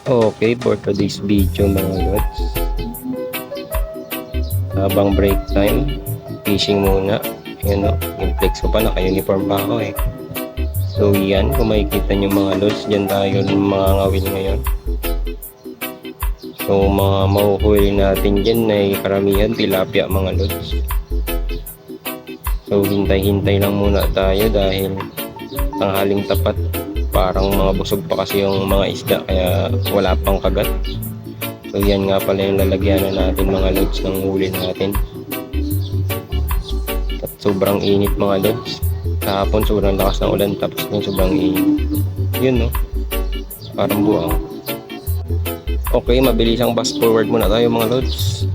Okay, for today's video mga lods, habang break time, fishing muna. Ayan o, yung flex ko pa, naka-uniform pa ako eh. So yan, kung makikita nyo mga lods, dyan tayo mga ngawil ngayon. So mga mahuhuli natin dyan ay karamihan tilapia mga lods. So hintay-hintay lang muna tayo dahil tanghaling tapat. Parang mga busog pa kasi yung mga isda kaya wala pang kagat. So yan nga pala yung lalagyan na natin mga lods ng huli natin. At sobrang init mga lods. Kahapon sobrang lakas ng ulan tapos ngayon sobrang init. Yun no, parang buwang. Okay, mabilisang fast forward muna tayo mga lods.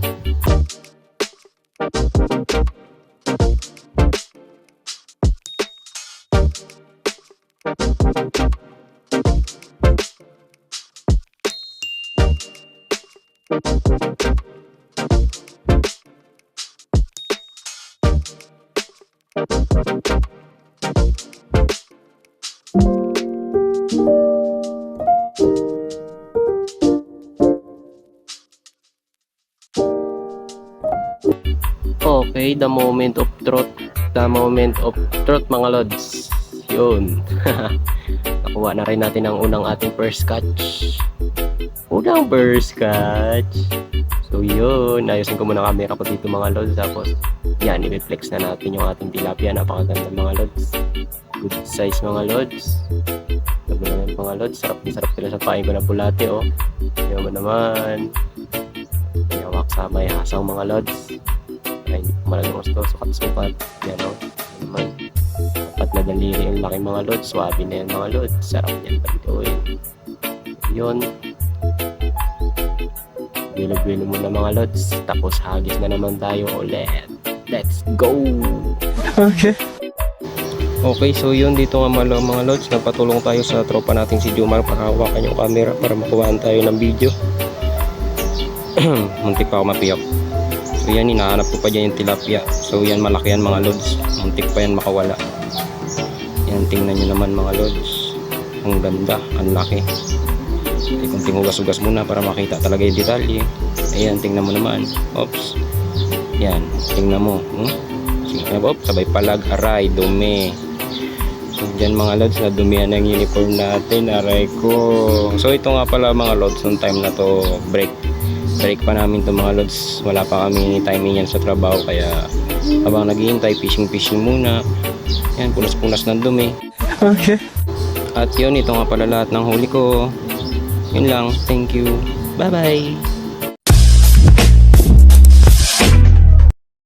Okay, the moment of truth. The moment of truth mga lods. Yun. Nakuha na rin natin ang unang ating first catch. Unang first catch. So yun, ayusin ko muna camera ko dito mga lods. Tapos yan, i-reflex na natin yung ating tilapia. Napakaganda mga lods. Good size mga lods. Sabi na yan mga lods. Sarap na sarap sila sa pain ko na bulate oh. Yan mo naman. Yawak sa may hasang mga lods. Ay, hindi ko malagang gusto, sukat-sukat. Yan o, naman. Apat na daliri yung laki mga lods. Swabe na yan mga lods. Sarap yan palituin. Yun. Bilo-bilo muna mga lods. Tapos hagis na naman tayo ulit. Let's go! Okay. Okay, so yun dito nga mga lods. Nagpatulong tayo sa tropa nating si Jomar para hawakan yung camera para makuhaan tayo ng video. Muntik pa ako mapiyak. So yan, hinahanap ko pa dyan yung tilapia. So yan, malaki yan mga lods. Muntik pa yan makawala. Yan, tingnan nyo naman mga lods. Ang ganda, ang laki. Okay, kunting hugas-hugas muna para makita talaga yung detalye. Ayan, tingnan mo naman. Oops. Yan, tingnan mo. Oops, sabay palag, aray, dumi. So dyan mga lods, nadumihan ng uniform natin. Aray ko. So ito nga pala mga lods, nung time na to break pa namin to mga lods. Wala pa kami timing yan sa trabaho kaya habang naghihintay fishing muna. Yan, punas-punas ng dumi. Okay. At yun, ito nga pala lahat ng huli ko. Yun lang, thank you, bye bye.